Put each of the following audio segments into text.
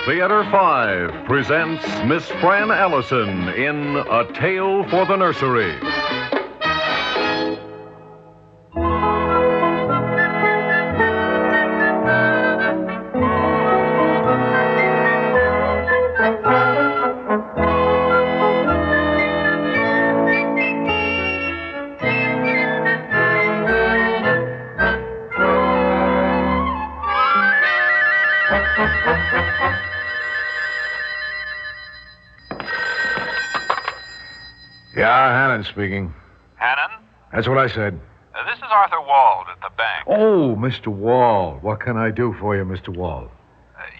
Theater 5 presents Miss Fran Allison in A Tale for the Nursery. Yeah, Hannon speaking. Hannon? That's what I said. This is Arthur Wald at the bank. Oh, Mr. Wald. What can I do for you, Mr. Wald?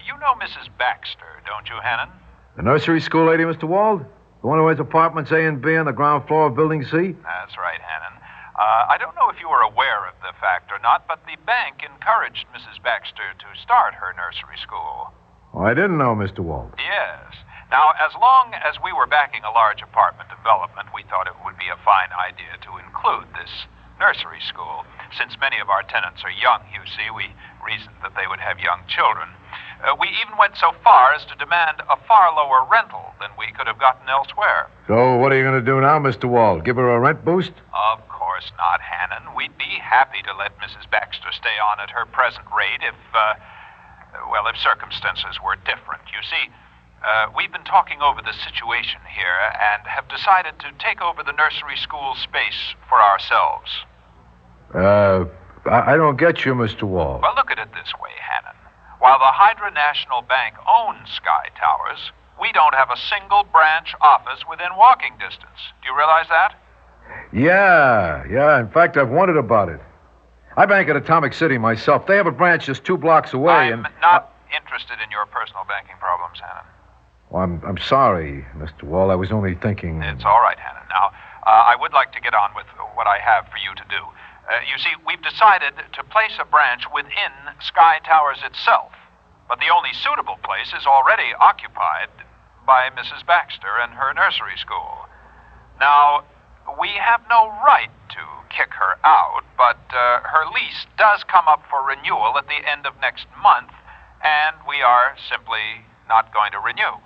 You know Mrs. Baxter, don't you, Hannon? The nursery school lady, Mr. Wald? The one who has apartments A and B on the ground floor of Building C? That's right, Hannon. I don't know if you were aware of the fact or not, but the bank encouraged Mrs. Baxter to start her nursery school. Oh, I didn't know, Mr. Wald. Yes. Now, as long as we were backing a large apartment development, we thought it would be a fine idea to include this nursery school. Since many of our tenants are young, you see, we reasoned that they would have young children. We even went so far as to demand a far lower rental than we could have gotten elsewhere. So what are you going to do now, Mr. Wald? Give her a rent boost? Of course not, Hannon. We'd be happy to let Mrs. Baxter stay on at her present rate if circumstances were different. You see, we've been talking over the situation here and have decided to take over the nursery school space for ourselves. I don't get you, Mr. Wald. Well, look at it this way, Hannon. While the Hydra National Bank owns Sky Towers, we don't have a single branch office within walking distance. Do you realize that? Yeah. In fact, I've wondered about it. I bank at Atomic City myself. They have a branch just 2 blocks away. I'm not interested in your personal banking problems, Hannon. Well, I'm sorry, Mr. Wald. I was only thinking... It's all right, Hannon. Now, I would like to get on with what I have for you to do. You see, we've decided to place a branch within Sky Towers itself, but the only suitable place is already occupied by Mrs. Baxter and her nursery school. Now, we have no right to kick her out, but her lease does come up for renewal at the end of next month, and we are simply not going to renew.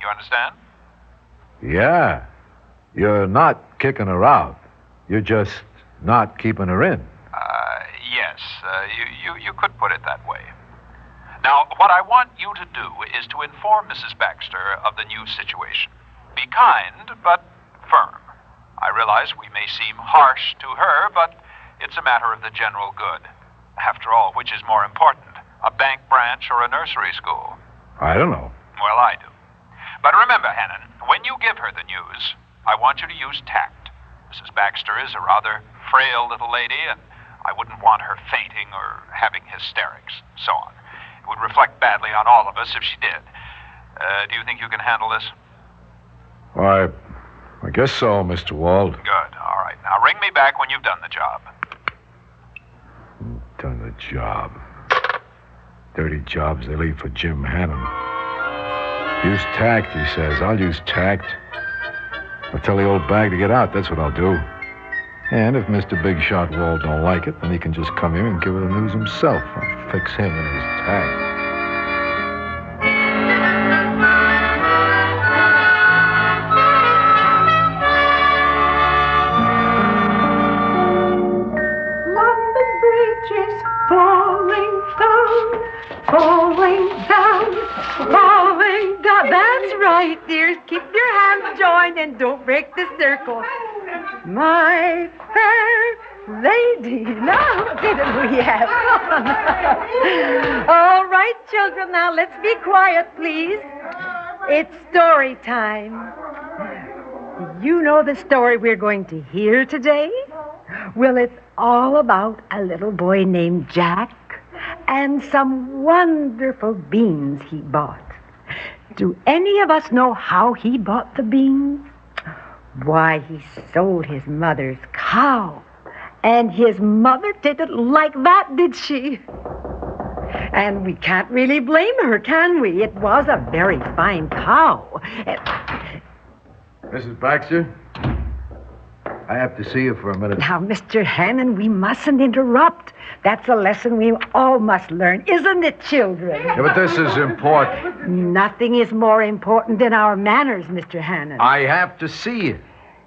You understand? Yeah. You're not kicking her out. You're just not keeping her in. Yes. You could put it that way. Now, what I want you to do is to inform Mrs. Baxter of the new situation. Be kind, but firm. I realize we may seem harsh to her, but it's a matter of the general good. After all, which is more important, a bank branch or a nursery school? I don't know. Well, I do. But remember, Hannon, when you give her the news, I want you to use tact. Mrs. Baxter is a rather frail little lady, and I wouldn't want her fainting or having hysterics, so on. It would reflect badly on all of us if she did. Do you think you can handle this? Why, I guess so, Mr. Wald. Good. All right. Now ring me back when you've done the job. Done the job. Dirty jobs they leave for Jim Hannon. Use tact, he says. I'll use tact. I'll tell the old bag to get out. That's what I'll do. And if Mr. Big Shot Wald don't like it, then he can just come here and give her the news himself. I'll fix him in his tact. London Bridge is falling down, falling down, falling down. That's right, dears. Keep your hands joined and don't break the circle. My fair lady. Now, didn't we have fun? All right, children, now let's be quiet, please. It's story time. Do you know the story we're going to hear today? Well, it's all about a little boy named Jack and some wonderful beans he bought. Do any of us know how he bought the beans? Why, he sold his mother's cow. And his mother didn't like that, did she? And we can't really blame her, can we? It was a very fine cow. Mrs. Baxter? I have to see you for a minute. Now, Mr. Hannon, we mustn't interrupt. That's a lesson we all must learn, isn't it, children? Yeah, but this is important. Nothing is more important than our manners, Mr. Hannon. I have to see you.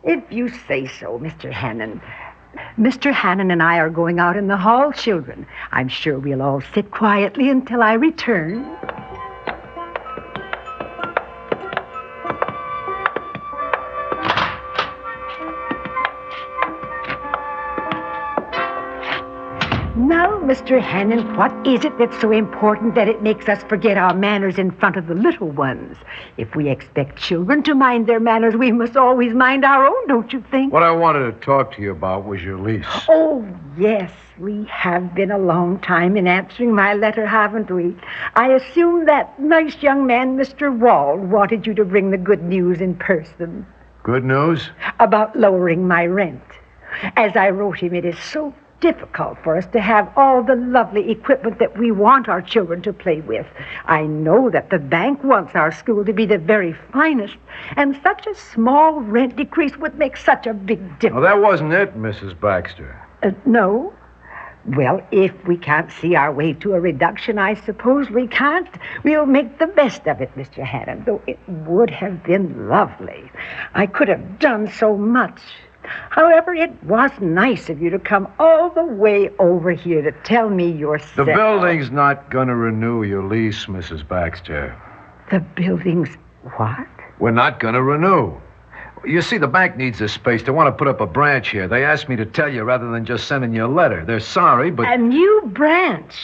If you say so, Mr. Hannon. Mr. Hannon and I are going out in the hall, children. I'm sure we'll all sit quietly until I return. Now, Mr. Hannon, what is it that's so important that it makes us forget our manners in front of the little ones? If we expect children to mind their manners, we must always mind our own, don't you think? What I wanted to talk to you about was your lease. Oh, yes, we have been a long time in answering my letter, haven't we? I assume that nice young man, Mr. Wald, wanted you to bring the good news in person. Good news? About lowering my rent. As I wrote him, it is so difficult for us to have all the lovely equipment that we want our children to play with. I know that the bank wants our school to be the very finest, and such a small rent decrease would make such a big difference. Oh, that wasn't it, Mrs. Baxter. No? Well, if we can't see our way to a reduction, I suppose we can't. We'll make the best of it, Mr. Hannon, though it would have been lovely. I could have done so much. However, it was nice of you to come all the way over here to tell me yourself. The building's not going to renew your lease, Mrs. Baxter. The building's what? We're not going to renew. You see, the bank needs this space. They want to put up a branch here. They asked me to tell you rather than just sending you a letter. They're sorry, but... A new branch?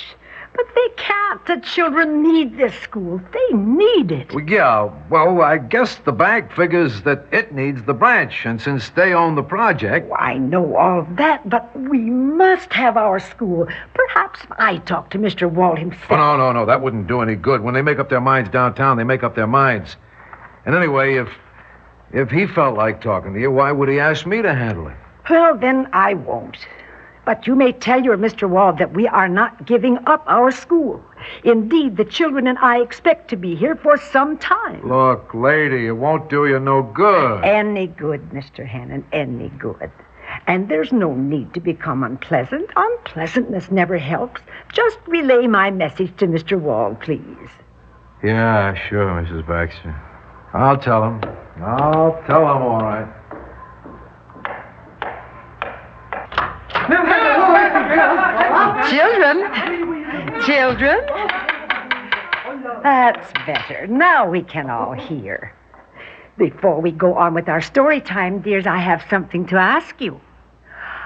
But they can't. The children need this school. They need it. Well, yeah, well, I guess the bank figures that it needs the branch, and since they own the project... Oh, I know all that, but we must have our school. Perhaps I talk to Mr. Wald himself. Oh, no, that wouldn't do any good. When they make up their minds downtown, they make up their minds. And anyway, if he felt like talking to you, why would he ask me to handle it? Well, then I won't. But you may tell your Mr. Wald that we are not giving up our school. Indeed, the children and I expect to be here for some time. Look, lady, it won't do you no good. Any good, Mr. Hannon, any good. And there's no need to become unpleasant. Unpleasantness never helps. Just relay my message to Mr. Wald, please. Yeah, sure, Mrs. Baxter. I'll tell him. All right. Children. That's better. Now we can all hear. Before we go on with our story time, dears, I have something to ask you.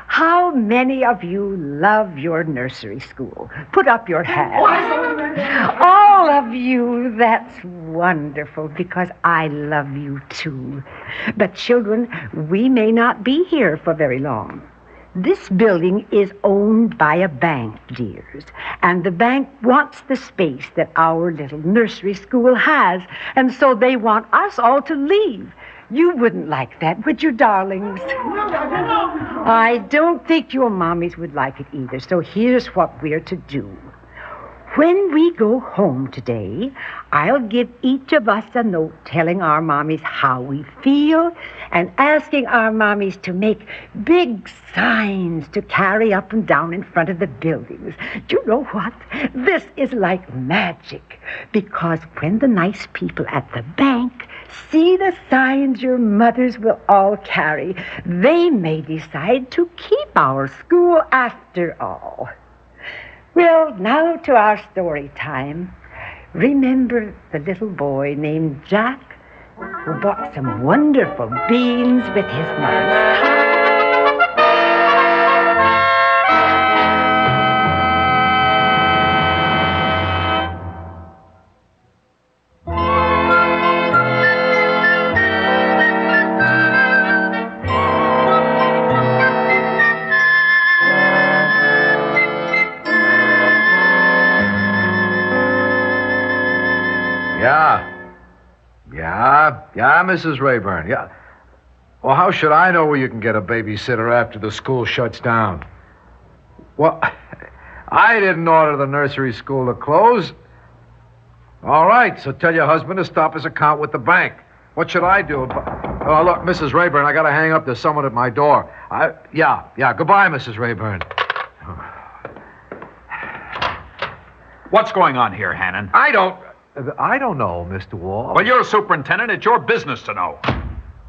How many of you love your nursery school? Put up your hands. All of you. That's wonderful, because I love you too. But children, we may not be here for very long. This building is owned by a bank, dears, and the bank wants the space that our little nursery school has, and so they want us all to leave. You wouldn't like that, would you, darlings? I don't think your mommies would like it either, so here's what we're to do. When we go home today, I'll give each of us a note telling our mommies how we feel and asking our mommies to make big signs to carry up and down in front of the buildings. Do you know what? This is like magic, because when the nice people at the bank see the signs your mothers will all carry, they may decide to keep our school after all. Well, now to our story time. Remember the little boy named Jack who bought some wonderful beans with his mother's. Yeah, Mrs. Rayburn, yeah. Well, how should I know where you can get a babysitter after the school shuts down? Well, I didn't order the nursery school to close. All right, so tell your husband to stop his account with the bank. What should I do? Oh, look, Mrs. Rayburn, I gotta hang up. There's someone at my door. Yeah. Goodbye, Mrs. Rayburn. What's going on here, Hannon? I don't know, Mr. Wall. Well, you're a superintendent. It's your business to know.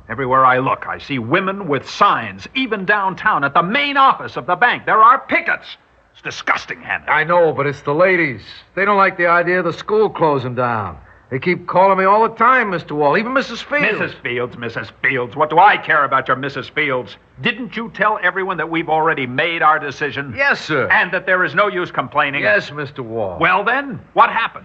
Everywhere I look, I see women with signs, even downtown at the main office of the bank. There are pickets. It's disgusting, Hannon. I know, but it's the ladies. They don't like the idea of the school closing down. They keep calling me all the time, Mr. Wall, even Mrs. Fields. Mrs. Fields. What do I care about your Mrs. Fields? Didn't you tell everyone that we've already made our decision? Yes, sir. And that there is no use complaining? Yes, Mr. Wall. Well, then, what happened?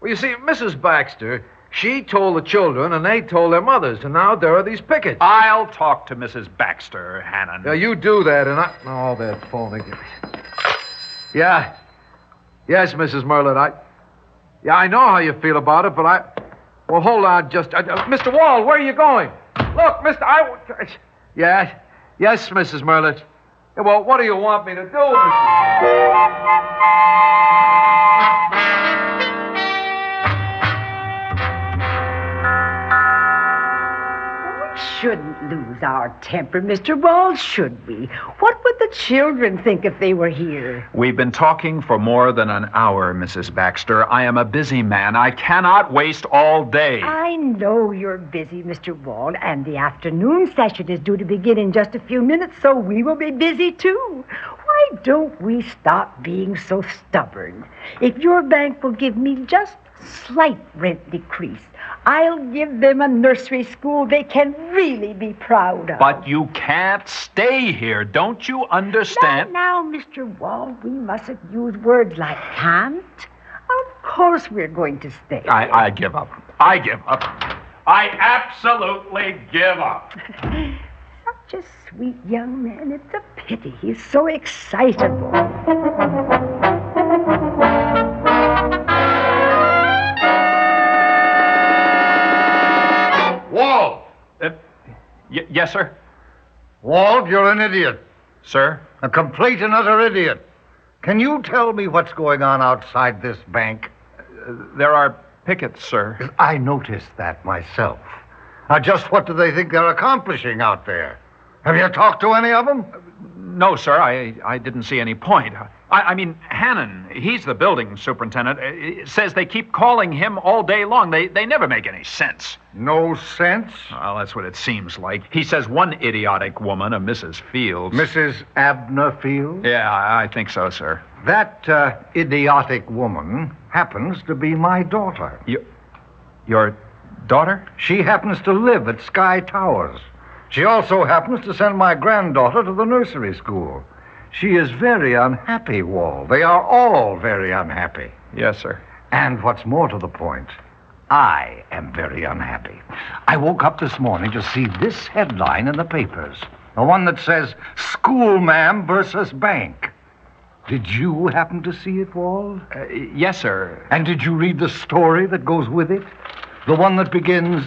Well, you see, Mrs. Baxter, she told the children, and they told their mothers, and now there are these pickets. I'll talk to Mrs. Baxter, Hannon. Yeah, you do that, and I... Oh, that phone again. Yeah. Yes, Mrs. Merlin, I know how you feel about it, but Well, hold on just... Mr. Wall, where are you going? Look, Yeah. Yes, Mrs. Merlin. Yeah, well, what do you want me to do, Mrs. Shouldn't lose our temper, Mr. Wall, should we? What would the children think if they were here? We've been talking for more than an hour, Mrs. Baxter. I am a busy man. I cannot waste all day. I know you're busy, Mr. Wall, and the afternoon session is due to begin in just a few minutes, so we will be busy, too. Why don't we stop being so stubborn? If your bank will give me just slight rent decrease, I'll give them a nursery school they can really be proud of. But you can't stay here. Don't you understand? Now, Mr. Wall, we mustn't use words like can't. Of course we're going to stay. I give up. I give up. I absolutely give up. Such a sweet young man. It's a pity. He's so excitable. Walt! Yes, sir? Walt, you're an idiot. Sir? A complete and utter idiot. Can you tell me what's going on outside this bank? There are pickets, sir. I noticed that myself. Now, just what do they think they're accomplishing out there? Have you talked to any of them? No, sir. I didn't see any point. I mean, Hannon, he's the building superintendent, says they keep calling him all day long. They never make any sense. No sense? Well, that's what it seems like. He says one idiotic woman, a Mrs. Fields. Mrs. Abner Fields? Yeah, I think so, sir. That idiotic woman happens to be my daughter. Your daughter? She happens to live at Sky Towers. She also happens to send my granddaughter to the nursery school. She is very unhappy, Walt. They are all very unhappy. Yes, sir. And what's more to the point, I am very unhappy. I woke up this morning to see this headline in the papers. The one that says, School Ma'am versus Bank. Did you happen to see it, Walt? Yes, sir. And did you read the story that goes with it? The one that begins,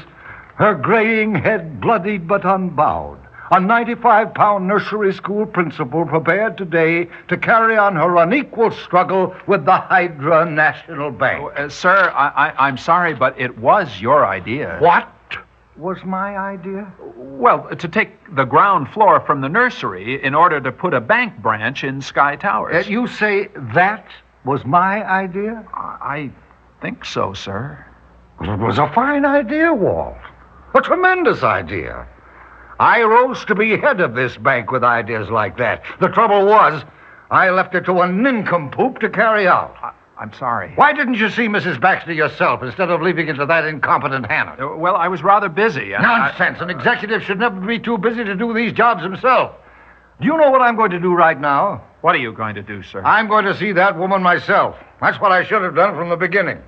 her graying head bloodied but unbowed. A 95-pound nursery school principal prepared today to carry on her unequal struggle with the Hydra National Bank. Sir, I'm sorry, but it was your idea. What was my idea? Well, to take the ground floor from the nursery in order to put a bank branch in Sky Towers. You say that was my idea? I think so, sir. It was a fine idea, Walt. A tremendous idea. I rose to be head of this bank with ideas like that. The trouble was, I left it to a nincompoop to carry out. I'm sorry. Why didn't you see Mrs. Baxter yourself instead of leaving it to that incompetent Hannon? Well, I was rather busy. Nonsense. An executive should never be too busy to do these jobs himself. Do you know what I'm going to do right now? What are you going to do, sir? I'm going to see that woman myself. That's what I should have done from the beginning.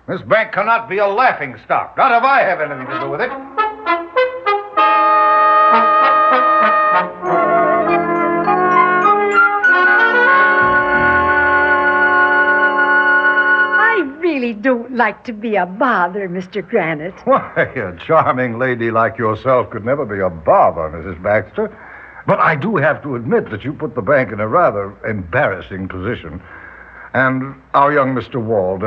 This bank cannot be a laughing stock. Not if I have anything to do with it. I don't like to be a bother, Mr. Granite. Why, a charming lady like yourself could never be a bother, Mrs. Baxter. But I do have to admit that you put the bank in a rather embarrassing position. And our young Mr. Wald,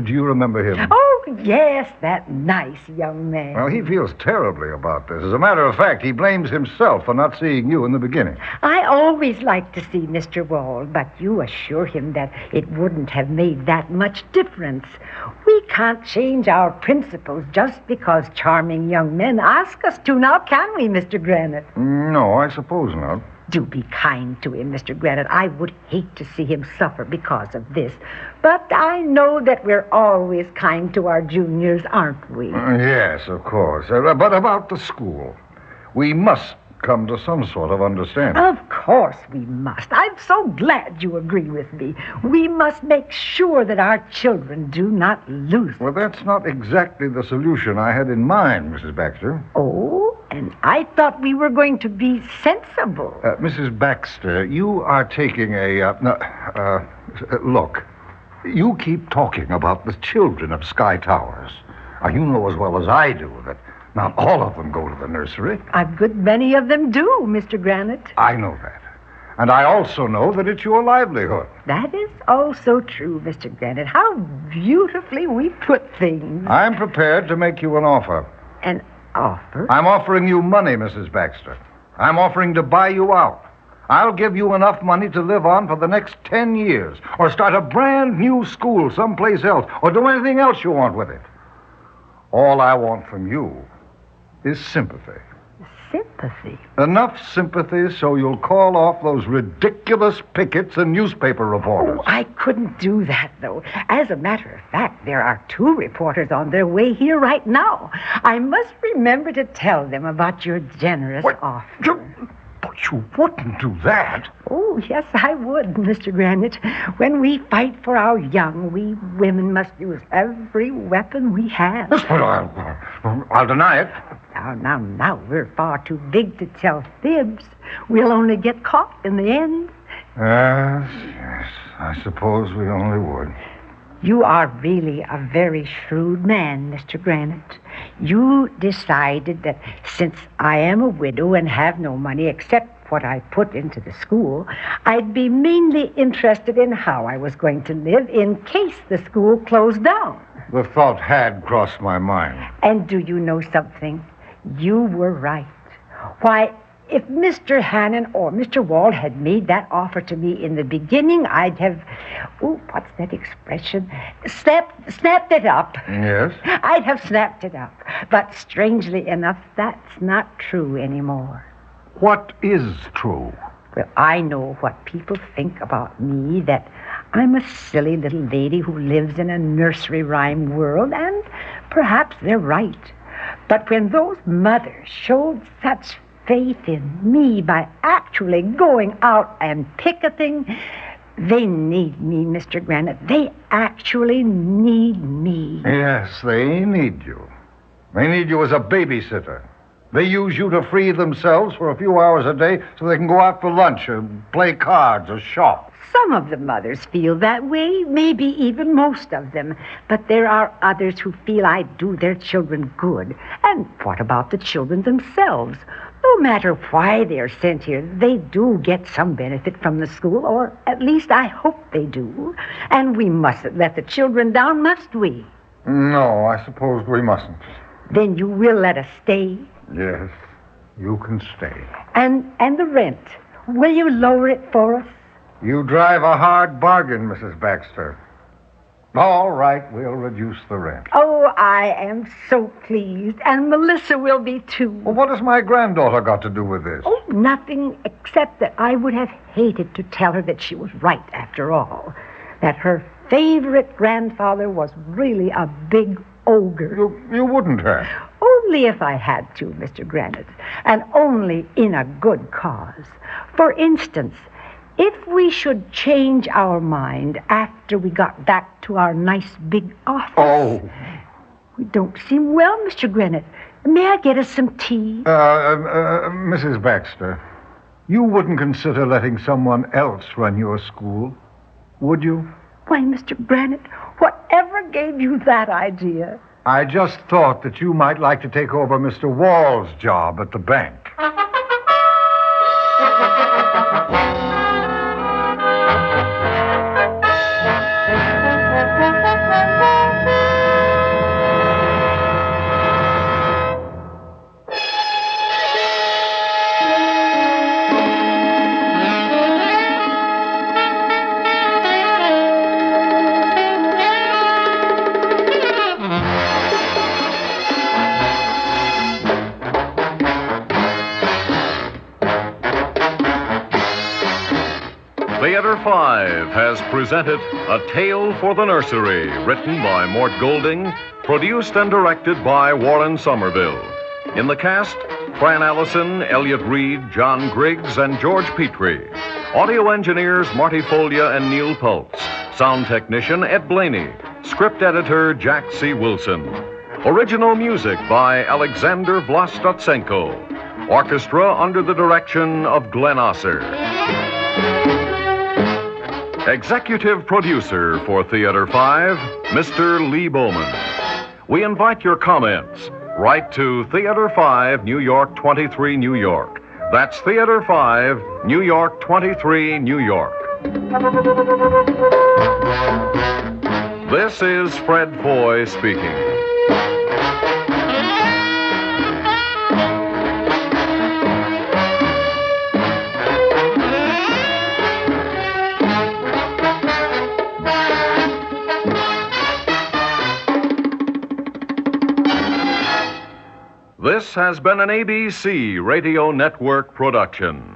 do you remember him? Oh, Oh, yes, that nice young man. Well, he feels terribly about this. As a matter of fact, he blames himself for not seeing you in the beginning. I always like to see Mr. Wald, but you assure him that it wouldn't have made that much difference. We can't change our principles just because charming young men ask us to, now can we, Mr. Granite? No, I suppose not. Do be kind to him, Mr. Granite. I would hate to see him suffer because of this. But I know that we're always kind to our juniors, aren't we? Yes, of course. But about the school, we must come to some sort of understanding. Of course we must. I'm so glad you agree with me. We must make sure that our children do not lose it. Well, that's not exactly the solution I had in mind, Mrs. Baxter. Oh, and I thought we were going to be sensible. Mrs. Baxter, you are taking look, you keep talking about the children of Sky Towers. You know as well as I do that not all of them go to the nursery. A good many of them do, Mr. Granite. I know that. And I also know that it's your livelihood. That is also true, Mr. Granite. How beautifully we put things. I'm prepared to make you an offer. An offer? I'm offering you money, Mrs. Baxter. I'm offering to buy you out. I'll give you enough money to live on for the next 10 years, or start a brand new school someplace else, or do anything else you want with it. All I want from you is sympathy. Sympathy? Enough sympathy so you'll call off those ridiculous pickets and newspaper reporters. Oh, I couldn't do that, though. As a matter of fact, there are 2 reporters on their way here right now. I must remember to tell them about your generous offer. But you wouldn't do that. Oh, yes, I would, Mr. Granite. When we fight for our young, we women must use every weapon we have. Yes, but I'll deny it. Now, we're far too big to tell fibs. We'll only get caught in the end. Yes, I suppose we only would. You are really a very shrewd man, Mr. Granite. You decided that since I am a widow and have no money except what I put into the school, I'd be mainly interested in how I was going to live in case the school closed down. The thought had crossed my mind. And do you know something? You were right. Why, if Mr. Hannon or Mr. Wald had made that offer to me in the beginning, I'd have, what's that expression? Snapped it up. Yes? I'd have snapped it up. But strangely enough, that's not true anymore. What is true? Well, I know what people think about me, that I'm a silly little lady who lives in a nursery rhyme world, and perhaps they're right. But when those mothers showed such faith in me by actually going out and picketing, they need me, Mr. Granite. They actually need me. Yes, they need you. They need you as a babysitter. They use you to free themselves for a few hours a day so they can go out for lunch or play cards or shop. Some of the mothers feel that way, maybe even most of them. But there are others who feel I do their children good. And what about the children themselves? No matter why they're sent here, they do get some benefit from the school, or at least I hope they do. And we mustn't let the children down, must we? No, I suppose we mustn't. Then you will let us stay? Yes, you can stay. And the rent, will you lower it for us? You drive a hard bargain, Mrs. Baxter. All right, we'll reduce the rent. Oh, I am so pleased. And Melissa will be, too. Well, what has my granddaughter got to do with this? Oh, nothing except that I would have hated to tell her that she was right after all. That her favorite grandfather was really a big ogre. You wouldn't have. Only if I had to, Mr. Granite. And only in a good cause. For instance, if we should change our mind after we got back to our nice big office. Oh. We don't seem well, Mr. Granite. May I get us some tea? Mrs. Baxter, you wouldn't consider letting someone else run your school, would you? Why, Mr. Granite, whatever gave you that idea? I just thought that you might like to take over Mr. Wall's job at the bank. 5 has presented A Tale for the Nursery, written by Mort Golding, produced and directed by Warren Somerville. In the cast, Fran Allison, Elliott Reed, John Griggs, and George Petrie. Audio engineers Marty Folia and Neil Pultz. Sound technician Ed Blaney. Script editor Jack C. Wilson. Original music by Alexander Vlastotsenko. Orchestra under the direction of Glenn Osser. Executive producer for Theater 5, Mr. Lee Bowman. We invite your comments. Write to Theater 5, New York 23, New York. That's Theater 5, New York 23, New York. This is Fred Foy speaking. This has been an ABC Radio Network production.